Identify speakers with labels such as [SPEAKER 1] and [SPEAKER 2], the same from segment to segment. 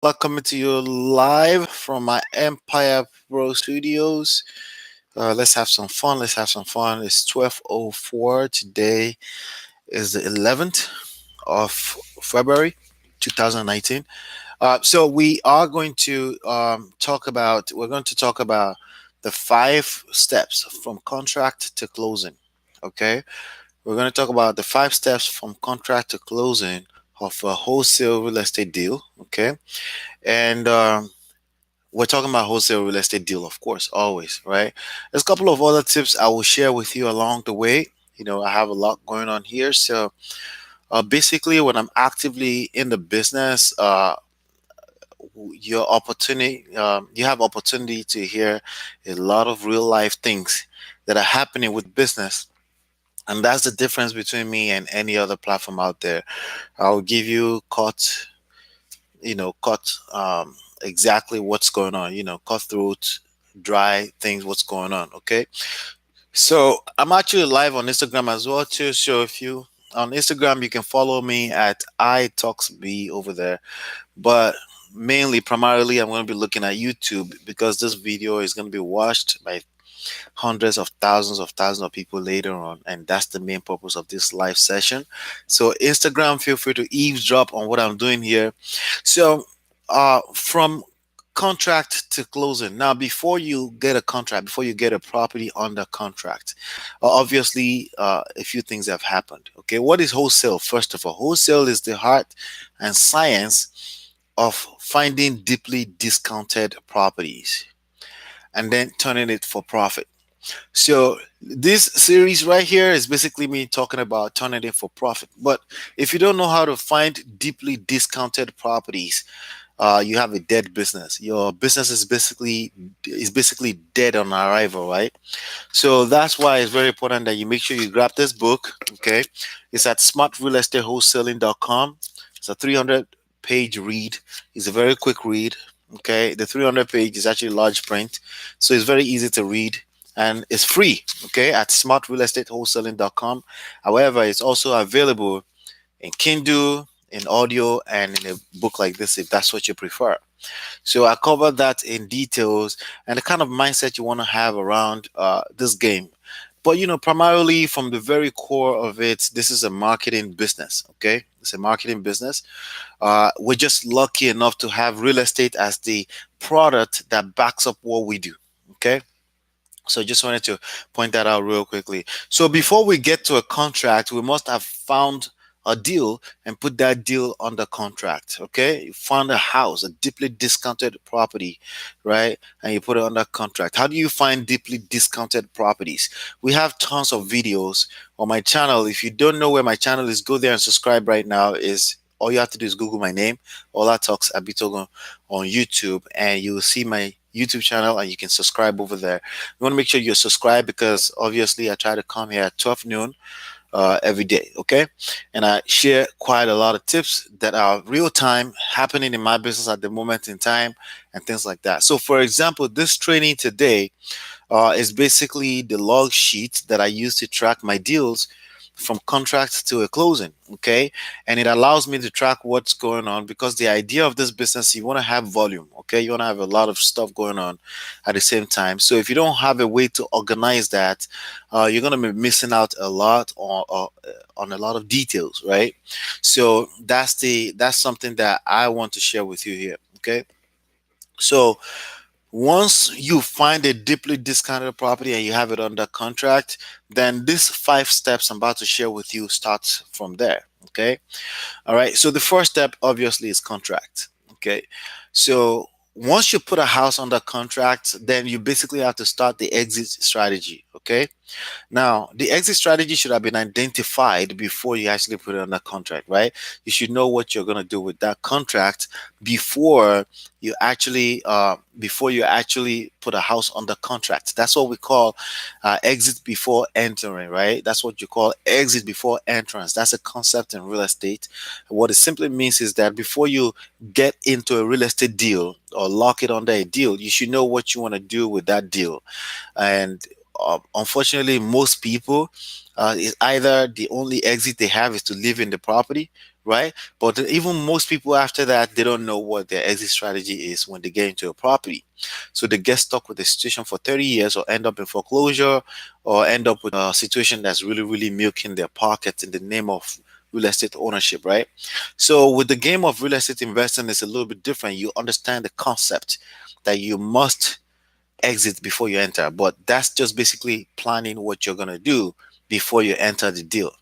[SPEAKER 1] Coming to you live from my Empire Pro Studios. Let's have some fun. Let's have some fun. It's 12:04. Today is the 11th of February 2019. So we are going to we're going to talk about the 5 steps from contract to closing. Okay. We're going to talk about the 5 steps from contract to closing of a wholesale real estate deal. Okay. And we're talking about wholesale real estate deal, of course, always, right? There's a couple of other tips I will share with you along the way. I have a lot going on here. So basically, when I'm actively in the business, you have opportunity to hear a lot of real life things that are happening with business. And that's the difference between me and any other platform out there. I'll give you cut exactly what's going on, cutthroat, dry things, what's going on. Okay. So I'm actually live on Instagram as well too. So if you on Instagram, you can follow me at italksb over there. But mainly, primarily, I'm going to be looking at YouTube because this video is going to be watched by hundreds of thousands of people later on, and that's the main purpose of this live session. So Instagram, feel free to eavesdrop on what I'm doing here. So from contract to closing. Now, before you get a contract, before you get a property under contract, obviously a few things have happened. Okay, what is wholesale? First of all, wholesale is the art and science of finding deeply discounted properties and then turning it for profit. So this series right here is basically me talking about turning it for profit. But if you don't know how to find deeply discounted properties, you have a dead business. Your business is basically dead on arrival, right? So that's why it's very important that you make sure you grab this book. Okay, it's at smartrealestateWholesaling.com. It's a 300-page read. It's a very quick read. Okay, the 300 page is actually large print, so it's very easy to read and it's free. Okay, at smartrealestateWholesaling.com. However, it's also available in Kindle, in audio, and in a book like this if that's what you prefer. So I covered that in details and the kind of mindset you want to have around this game. But primarily from the very core of it, this is a marketing business. Okay, it's a marketing business. We're just lucky enough to have real estate as the product that backs up what we do. Okay. So just wanted to point that out real quickly. So before we get to a contract, we must have found a deal and put that deal under contract. Okay. You found a house, a deeply discounted property, right? And you put it under contract. How do you find deeply discounted properties? We have tons of videos on my channel. If you don't know where my channel is, go there and subscribe right now. Is all you have to do is Google my name, Ola Talks Abitogun on YouTube, and you will see my YouTube channel and you can subscribe over there. You want to make sure you're subscribed because obviously I try to come here at 12 noon every day. Okay. And I share quite a lot of tips that are real time happening in my business at the moment in time and things like that. So, for example, this training today is basically the log sheet that I use to track my deals from contract to a closing. Okay. And it allows me to track what's going on because the idea of this business, you want to have volume. Okay. You want to have a lot of stuff going on at the same time. So if you don't have a way to organize that, you're going to be missing out a lot on a lot of details. Right. So that's something that I want to share with you here. Okay. So once you find a deeply discounted property and you have it under contract, then these 5 steps I'm about to share with you starts from there. Okay. All right. So the first step obviously is contract. Okay. So once you put a house under contract, then you basically have to start the exit strategy. Okay. Now, the exit strategy should have been identified before you actually put it under contract, right? You should know what you're going to do with that contract before you actually put a house under contract. That's what we call exit before entering, right? That's what you call exit before entrance. That's a concept in real estate. What it simply means is that before you get into a real estate deal or lock it under a deal, you should know what you want to do with that deal. And unfortunately, most people, is either the only exit they have is to live in the property, right? But even most people after that, they don't know what their exit strategy is when they get into a property. So they get stuck with the situation for 30 years or end up in foreclosure or end up with a situation that's really, really milking their pockets in the name of real estate ownership, right? So with the game of real estate investing, it's a little bit different. You understand the concept that you must exit before you enter, but that's just basically planning what you're going to do before you enter the deal.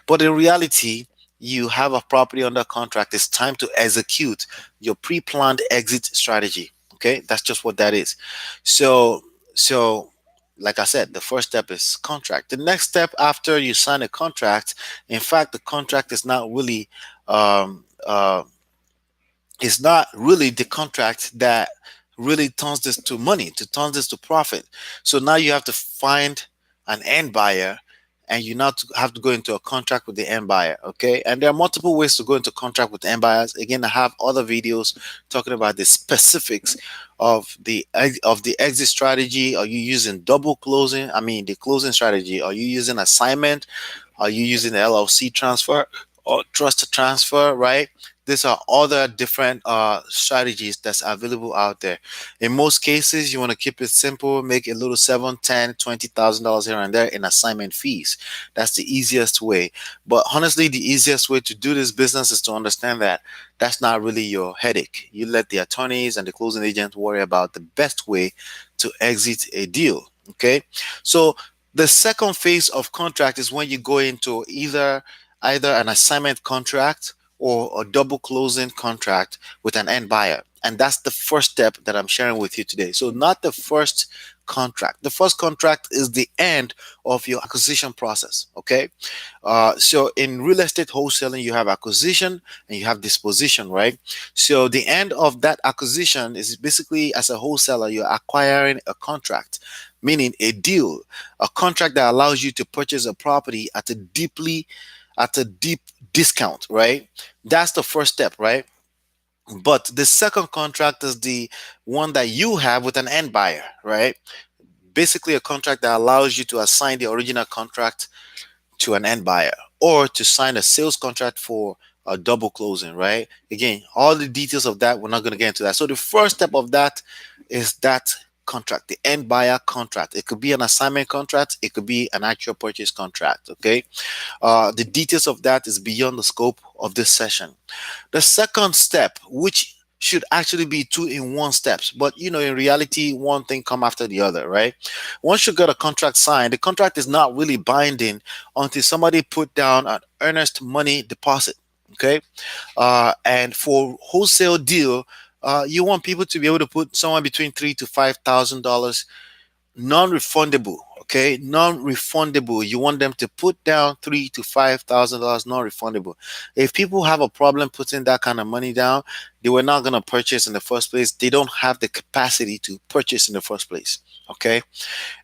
[SPEAKER 1] But in reality, you have a property under contract. It's time to execute your pre-planned exit strategy. Okay, that's just what that is. So, so like I said, the first step is contract. The next step after you sign a contract, in fact, the contract is not really um, uh, it's not really the contract that really turns this to money, to turns this to profit. So now you have to find an end buyer, and you now have to go into a contract with the end buyer. Okay, and there are multiple ways to go into contract with end buyers. Again, I have other videos talking about the specifics of the exit strategy. Are you using double closing? I mean, the closing strategy. Are you using assignment? Are you using LLC transfer or trust transfer, right? These are other different strategies that's available out there. In most cases, you want to keep it simple, make a little 7, 10, $20,000 here and there in assignment fees. That's the easiest way. But honestly, the easiest way to do this business is to understand that that's not really your headache. You let the attorneys and the closing agents worry about the best way to exit a deal. Okay. So the second phase of contract is when you go into either an assignment contract or a double closing contract with an end buyer. And that's the first step that I'm sharing with you today. So not the first contract. The first contract is the end of your acquisition process. Okay. So in real estate wholesaling, you have acquisition and you have disposition, right? So the end of that acquisition is basically, as a wholesaler, you're acquiring a contract, meaning a deal, a contract that allows you to purchase a property at a deep discount, right? That's the first step, right? But the second contract is the one that you have with an end buyer, right? Basically, a contract that allows you to assign the original contract to an end buyer or to sign a sales contract for a double closing, right? Again, all the details of that, we're not going to get into that. So the first step of that is that contract, the end buyer contract. It could be an assignment contract, it could be an actual purchase contract. Okay. The details of that is beyond the scope of this session. The second step, which should actually be two in one steps, but in reality, one thing come after the other, right? Once you get a contract signed, the contract is not really binding until somebody put down an earnest money deposit. Okay, and for wholesale deal, you want people to be able to put somewhere between $3,000 to $5,000 non-refundable. Okay, non-refundable. You want them to put down $3,000 to $5,000 non-refundable. If people have a problem putting that kind of money down, they were not going to purchase in the first place. They don't have the capacity to purchase in the first place. Okay,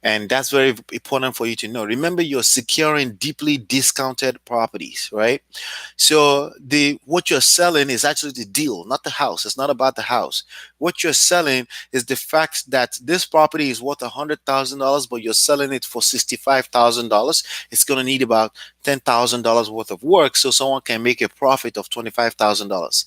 [SPEAKER 1] and that's very important for you to know. Remember, you're securing deeply discounted properties, right? So the what you're selling is actually the deal, not the house. It's not about the house. What you're selling is the fact that this property is worth $100,000, but you're selling it for $65,000. It's going to need about $10,000 worth of work, so someone can make a profit of $25,000,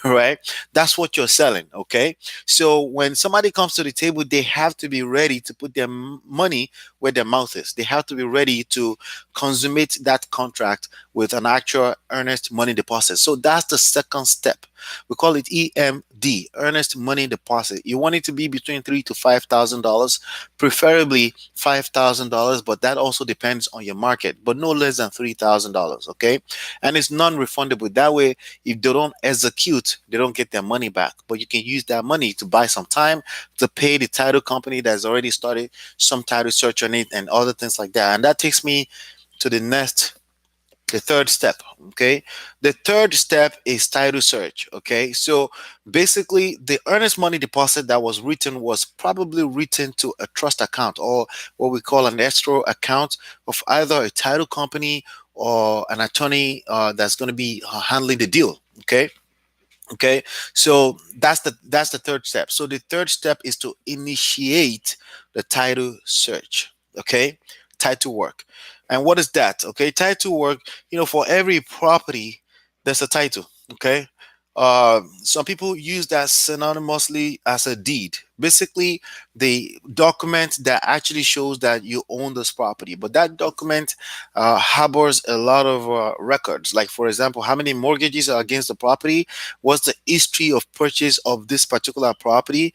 [SPEAKER 1] right? That's what you're selling. Okay. So when somebody comes to the table, they have to be ready to put their money where their mouth is. They have to be ready to consummate that contract with an actual earnest money deposit. So that's the second step. We call it EMD, earnest money deposit. You want it to be between $3,000 to $5,000, preferably $5,000, but that also depends on your market, but no less than $3,000. Okay, and it's non-refundable. That way, if they don't execute, they don't get their money back. But you can use that money to buy some time to pay the title company that's already started some title search on it and other things like that. And that takes me to the third step. Okay, the third step is title search. Okay, so basically the earnest money deposit that was probably written to a trust account, or what we call an escrow account of either a title company or an attorney that's going to be handling the deal. Okay. Okay, so that's the third step. So the third step is to initiate the title search. Okay, title work. And what is that? Okay, title work, for every property There's a title. Okay. Some people use that synonymously as a deed. Basically, the document that actually shows that you own this property. But that document harbors a lot of records. Like, for example, how many mortgages are against the property? What's the history of purchase of this particular property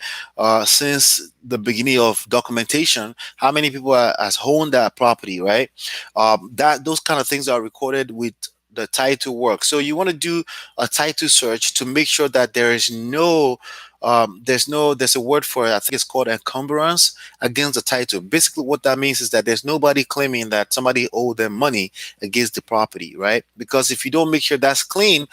[SPEAKER 1] since the beginning of documentation? How many people has owned that property, right? That those kind of things are recorded with the title work. So you want to do a title search to make sure that there is no there's a word for it. I think it's called encumbrance against the title. Basically what that means is that there's nobody claiming that somebody owed them money against the property, right? Because if you don't make sure that's clean,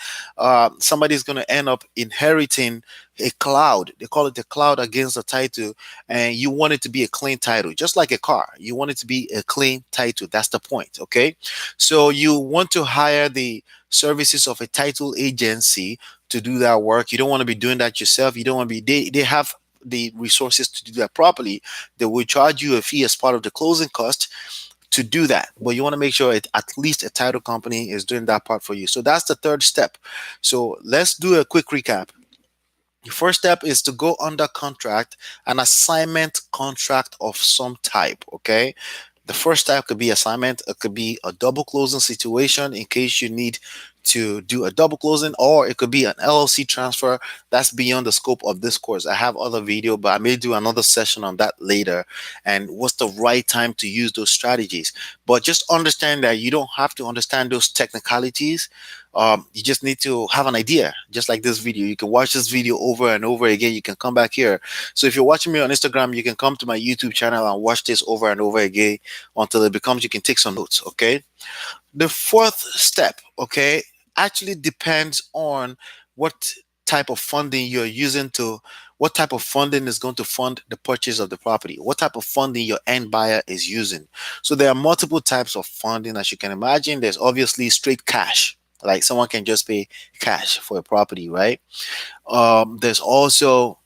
[SPEAKER 1] somebody's going to end up inheriting a cloud. They call it the cloud against the title, and you want it to be a clean title, just like a car. You want it to be a clean title. That's the point. Okay. So you want to hire the services of a title agency to do that work. You don't want to be doing that yourself. You don't want to be, they have the resources to do that properly. They will charge you a fee as part of the closing cost to do that. But you want to make sure at least a title company is doing that part for you. So that's the third step. So let's do a quick recap. The first step is to go under contract, an assignment contract of some type. Okay. The first type could be assignment, it could be a double closing situation in case you need to do a double closing, or it could be an LLC transfer. That's beyond the scope of this course. I have other video, but I may do another session on that later, and what's the right time to use those strategies. But just understand that you don't have to understand those technicalities. You just need to have an idea, just like this video. You can watch this video over and over again. You can come back here. So if you're watching me on Instagram, you can come to my YouTube channel and watch this over and over again until it becomes, you can take some notes. Okay. The fourth step, okay, actually depends on what type of funding you're using to, what type of funding is going to fund the purchase of the property, what type of funding your end buyer is using. So there are multiple types of funding, as you can imagine. There's obviously straight cash, like someone can just pay cash for a property, right? There's also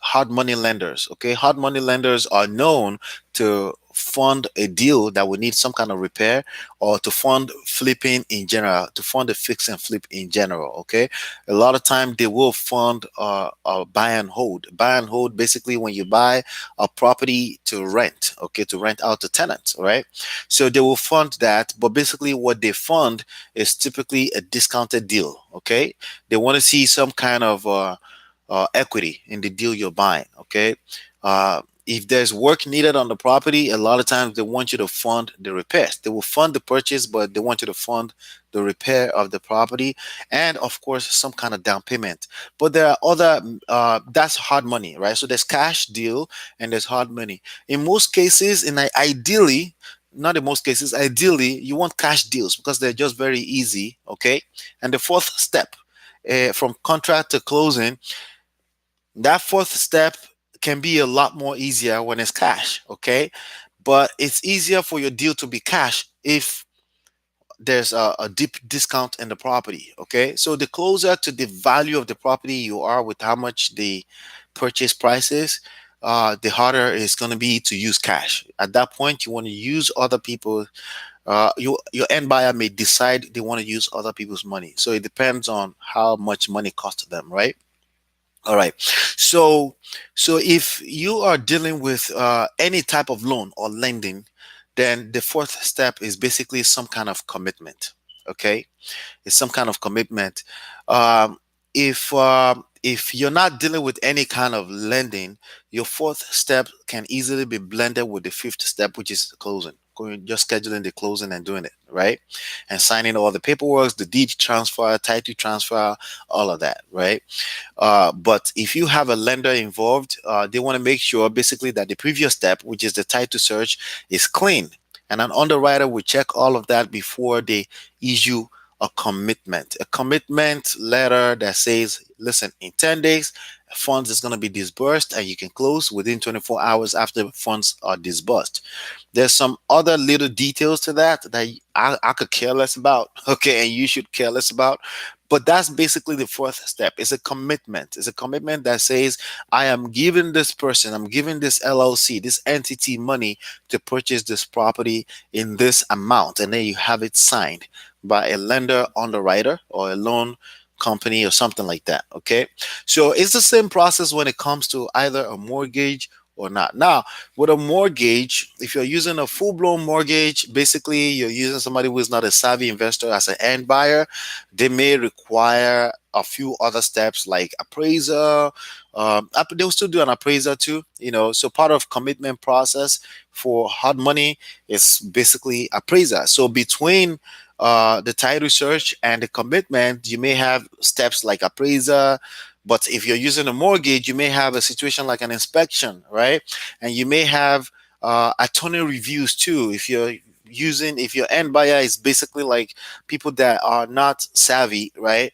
[SPEAKER 1] hard money lenders. Okay, hard money lenders are known to fund a deal that would need some kind of repair, or to fund flipping in general, to fund a fix and flip in general. Okay, a lot of time they will fund a buy and hold. Buy and hold, basically when you buy a property to rent, okay, to rent out to tenants, right? So they will fund that, but basically what they fund is typically a discounted deal. Okay, they want to see some kind of equity in the deal you're buying. Okay. If there's work needed on the property, a lot of times they want you to fund the repairs. They will fund the purchase, but they want you to fund the repair of the property, and of course some kind of down payment. But there are other that's hard money, right? So there's cash deal and there's hard money. In most cases, ideally, not in most cases, ideally you want cash deals because they're just very easy. Okay. And the fourth step, from contract to closing, that fourth step can be a lot more easier when it's cash. Okay. But it's easier for your deal to be cash if there's a deep discount in the property. Okay. So the closer to the value of the property you are with how much the purchase price is, the harder it's going to be to use cash. At that point, you want to use other people. Your end buyer may decide they want to use other people's money. So it depends on how much money costs them, right? All right. So, so if you are dealing with any type of loan or lending, then the fourth step is basically some kind of commitment. Okay, it's some kind of commitment. Um, if you're not dealing with any kind of lending, your fourth step can easily be blended with the fifth step, which is closing. Going, just scheduling the closing and doing it right, and signing all the paperwork, the deed transfer, title transfer, all of that, right? But if you have a lender involved, they want to make sure basically that the previous step, which is the title search, is clean. And an underwriter will check all of that before they issue a commitment letter that says, listen, in 10 days, funds is going to be disbursed and you can close within 24 hours after funds are disbursed. There's some other little details to that I could care less about, okay, and you should care less about. But that's basically the fourth step. It's a commitment. It's a commitment that says, I am giving this person, I'm giving this LLC, this entity money to purchase this property in this amount. And then you have it signed. by a lender underwriter or a loan company or something like that. Okay. So it's the same process when it comes to either a mortgage or not. Now, with a mortgage, if you're using a full blown mortgage, basically you're using somebody who is not a savvy investor as an end buyer. They may require a few other steps like appraiser. They'll still do an appraiser too, So part of commitment process for hard money is basically appraiser. So between the title search and the commitment, you may have steps like appraiser. But if you're using a mortgage, you may have a situation like an inspection, right? And you may have attorney reviews too. If your end buyer is basically like people that are not savvy, right?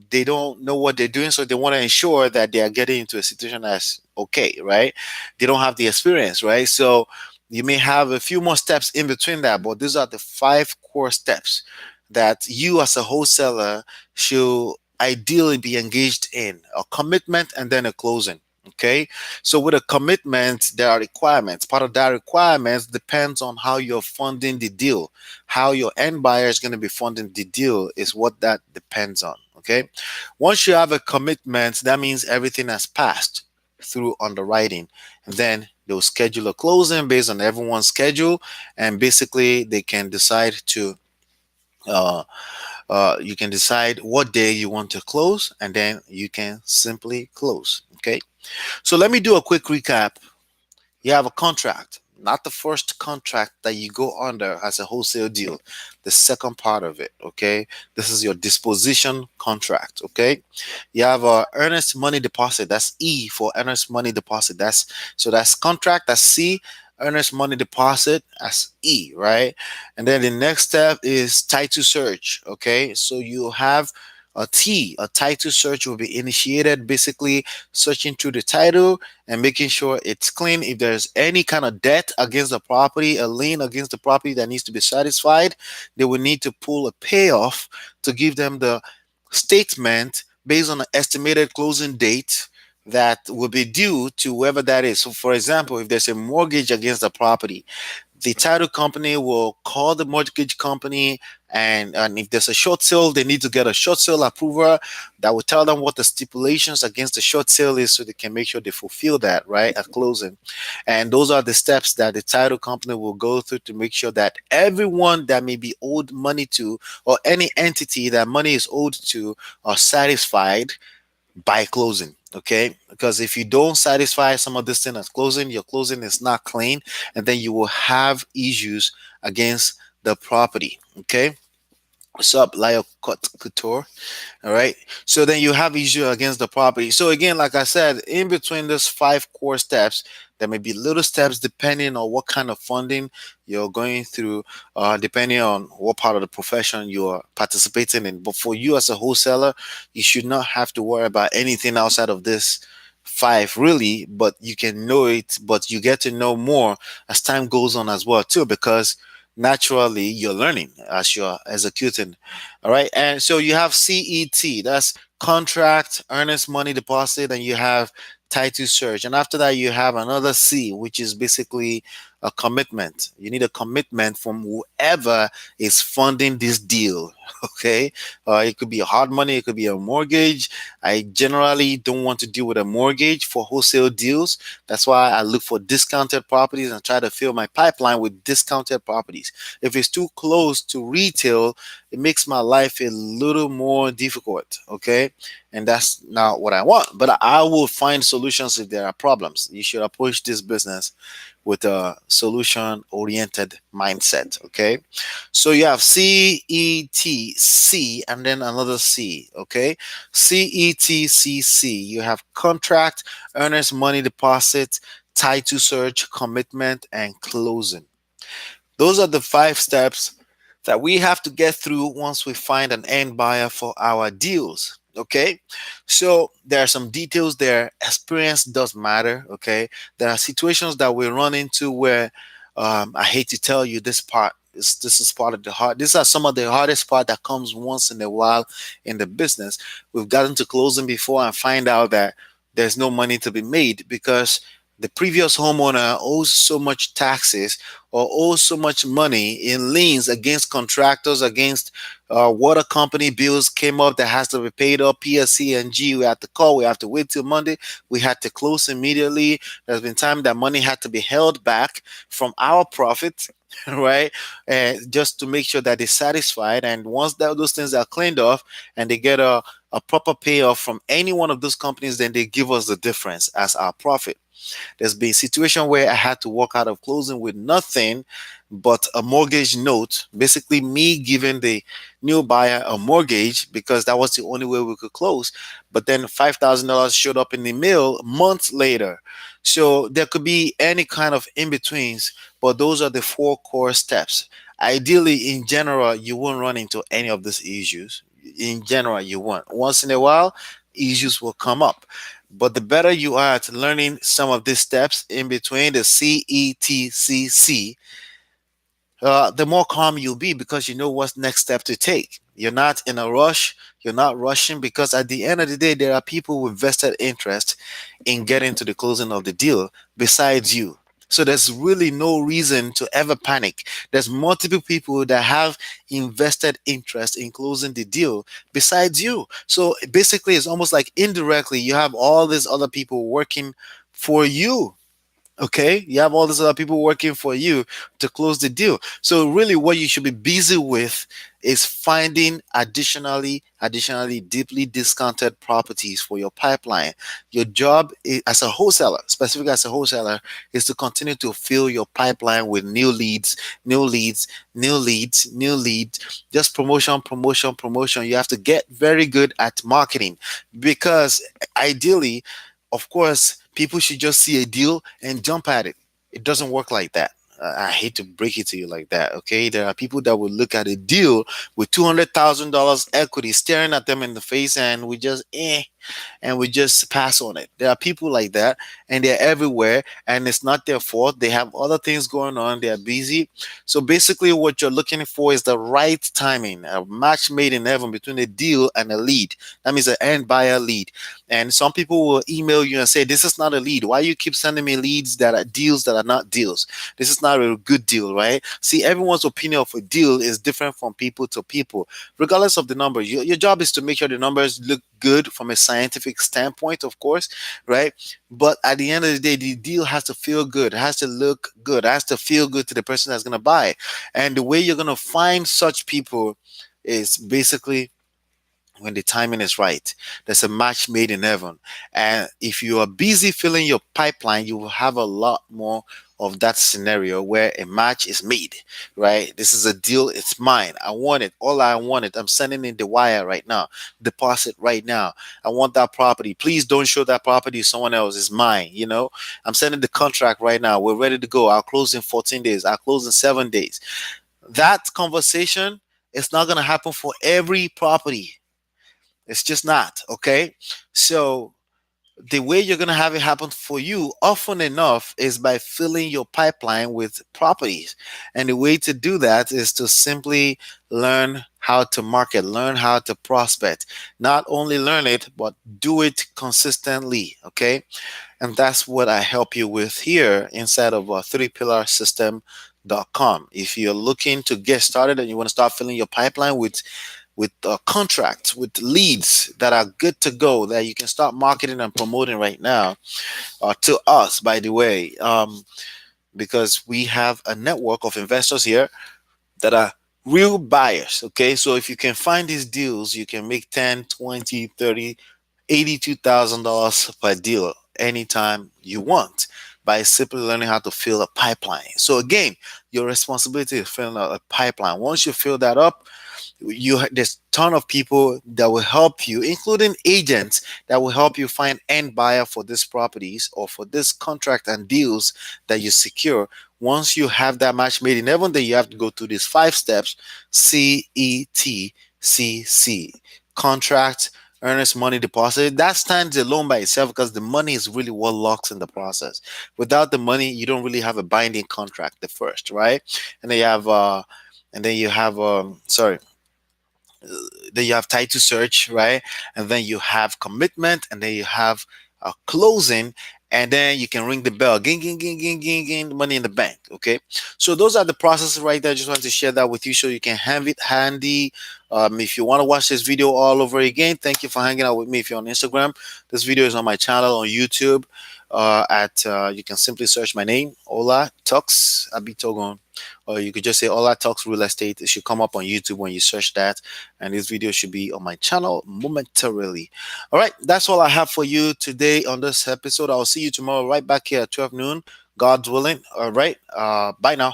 [SPEAKER 1] They don't know what they're doing, so they want to ensure that they are getting into a situation that's okay, right? They don't have the experience, right? So you may have a few more steps in between that, but these are the five core steps that you as a wholesaler should ideally be engaged in: a commitment and then a closing. Okay. So with a commitment, there are requirements. Part of that requirements depends on how you're funding the deal. How your end buyer is going to be funding the deal is what that depends on. Okay. Once you have a commitment, that means everything has passed through underwriting. And then they'll schedule a closing based on everyone's schedule. And basically they can decide to uh, you can decide what day you want to close, and then you can simply close. Okay. So let me do a quick recap. You have a contract, not the first contract that you go under as a wholesale deal, the second part of it. Okay. This is your disposition contract. Okay. You have a earnest money deposit. That's E for earnest money deposit. That's contract. That's C. Earnest money deposit as E, right? And then the next step is title search. Okay. So you have a T, a title search will be initiated, basically searching through the title and making sure it's clean. If there's any kind of debt against the property, a lien against the property that needs to be satisfied, they will need to pull a payoff to give them the statement based on the estimated closing date that will be due to whoever that is. So, for example, if there's a mortgage against the property, the title company will call the mortgage company, and if there's a short sale, they need to get a short sale approver that will tell them what the stipulations against the short sale is so they can make sure they fulfill that right at closing. And those are the steps that the title company will go through to make sure that everyone that may be owed money to, or any entity that money is owed to, are satisfied by closing. Okay, because if you don't satisfy some of this thing at closing, your closing is not clean, and then you will have issues against the property. Okay, what's up, Lyle Couture? All right. So then you have issue against the property. So again, like I said, in between those five core steps, there may be little steps depending on what kind of funding you're going through, depending on what part of the profession you're participating in. But for you as a wholesaler, you should not have to worry about anything outside of this five really, but you can know it, but you get to know more as time goes on as well too, because naturally you're learning as you're executing. All right. And so you have CET, that's contract, earnest money deposit, and you have title search. And after that, you have another C, which is basically a commitment. You need a commitment from whoever is funding this deal. Okay. It could be hard money, it could be a mortgage. I generally don't want to deal with a mortgage for wholesale deals. That's why I look for discounted properties and try to fill my pipeline with discounted properties. If it's too close to retail, it makes my life a little more difficult. Okay. And that's not what I want. But I will find solutions if there are problems. You should approach this business with a solution oriented mindset. Okay. So you have CETC and then another C. Okay. CETCC. You have contract, earnest money deposit, title search, commitment, and closing. Those are the five steps that we have to get through once we find an end buyer for our deals. Okay. So there are some details there. Experience does matter. Okay. There are situations that we run into where I hate to tell you this part. This is part of the hard. These are some of the hardest part that comes once in a while in the business. We've gotten to closing before and find out that there's no money to be made because the previous homeowner owes so much taxes or owes so much money in liens against contractors, against water company bills came up that has to be paid up, PSC and G. We have to call, we have to wait till Monday, we had to close immediately. There's been time that money had to be held back from our profit, right? And just to make sure that they're satisfied. And once those things are cleaned off and they get a proper payoff from any one of those companies, then they give us the difference as our profit. There's been a situation where I had to walk out of closing with nothing but a mortgage note, basically me giving the new buyer a mortgage because that was the only way we could close. But then $5,000 showed up in the mail months later. So there could be any kind of in betweens, but those are the four core steps. Ideally, in general, you won't run into any of these issues. In general, you won't. Once in a while, issues will come up. But the better you are at learning some of these steps in between the CETCC, the more calm you'll be because you know what's next step to take. You're not in a rush. You're not rushing because at the end of the day, there are people with vested interest in getting to the closing of the deal besides you. So there's really no reason to ever panic. There's multiple people that have invested interest in closing the deal besides you. So basically, it's almost like indirectly you have all these other people working for you. Okay, you have all these other people working for you to close the deal. So really what you should be busy with is finding additionally deeply discounted properties for your pipeline. Your job as a wholesaler, specifically as a wholesaler, is to continue to fill your pipeline with new leads, new leads, new leads, new leads, just promotion, promotion, promotion. You have to get very good at marketing because ideally, of course, people should just see a deal and jump at it. It doesn't work like that. I hate to break it to you like that. Okay, there are people that will look at a deal with $200,000 equity staring at them in the face, and we just pass on it. There are people like that, and they're everywhere, and it's not their fault. They have other things going on. They are busy. So basically, what you're looking for is the right timing, a match made in heaven between a deal and a lead. That means an end buyer lead. And some people will email you and say, "This is not a lead. Why you keep sending me leads that are deals that are not deals? This is not a good deal, right?" See, everyone's opinion of a deal is different from people to people regardless of the number. Your job is to make sure the numbers look good from a scientific standpoint, of course, right? But at the end of the day, the deal has to feel good, it has to look good, it has to feel good to the person that's going to buy. And the way you're going to find such people is basically when the timing is right. There's a match made in heaven. And if you are busy filling your pipeline, you will have a lot more of that scenario where a match is made, right? This is a deal, it's mine. I want it. All I want it. I'm sending in the wire right now, deposit right now. I want that property. Please don't show that property to someone else. It's mine, you know? I'm sending the contract right now. We're ready to go. I'll close in 14 days. I'll close in 7 days. That conversation is not going to happen for every property. It's just not, okay? So the way you're going to have it happen for you often enough is by filling your pipeline with properties. And the way to do that is to simply learn how to market, learn how to prospect. Not only learn it, but do it consistently, okay? And that's what I help you with here inside of a 3pillarsystem.com. If you're looking to get started and you want to start filling your pipeline with contracts, with leads that are good to go, that you can start marketing and promoting right now, to us, by the way, because we have a network of investors here that are real buyers. Okay, so if you can find these deals, you can make 10, 20, 30, $82,000 per deal anytime you want by simply learning how to fill a pipeline. So again, your responsibility is filling out a pipeline. Once you fill that up, there's a ton of people that will help you, including agents that will help you find end buyer for these properties or for this contract and deals that you secure. Once you have that match made in heaven, then you have to go through these 5 steps: CETCC, contract, earnest money deposit. That stands alone by itself because the money is really what locks in the process. Without the money, you don't really have a binding contract the first, right? And then you have sorry, then you have title search, right? And then you have commitment, and then you have closing, and then you can ring the bell, ging, ging, ging, ging, ging, ging, money in the bank. Okay, so those are the processes right there. Just wanted to share that with you so you can have it handy. If you want to watch this video all over again, thank you for hanging out with me. If you're on Instagram, this video is on my channel on YouTube. At You can simply search my name, Ola Tux Abitogun, or you could just say Ola Tux Real Estate. It should come up on YouTube when you search that, and this video should be on my channel momentarily. All right, that's all I have for you today on this episode. I'll see you tomorrow right back here at 12 noon, God's willing. All right, bye now.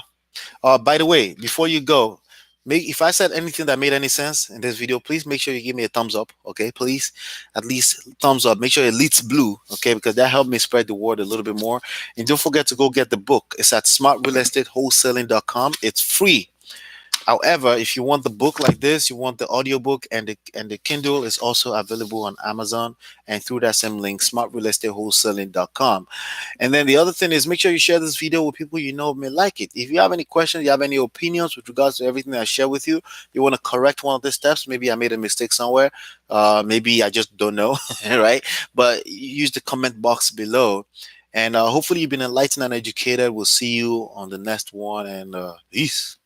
[SPEAKER 1] By the way, before you go, make if I said anything that made any sense in this video, please make sure you give me a thumbs up. Okay, please, at least thumbs up. Make sure it leads blue. Okay, because that helped me spread the word a little bit more. And don't forget to go get the book. It's at smartrealestatewholesaling.com. It's free. However, if you want the book like this, you want the audiobook and the Kindle is also available on Amazon and through that same link, smartrealestatewholesaling.com. And then the other thing is make sure you share this video with people you know may like it. If you have any questions, you have any opinions with regards to everything I share with you, you want to correct one of the steps, maybe I made a mistake somewhere, maybe I just don't know, right? But use the comment box below. And hopefully you've been enlightened and educated. We'll see you on the next one, and peace.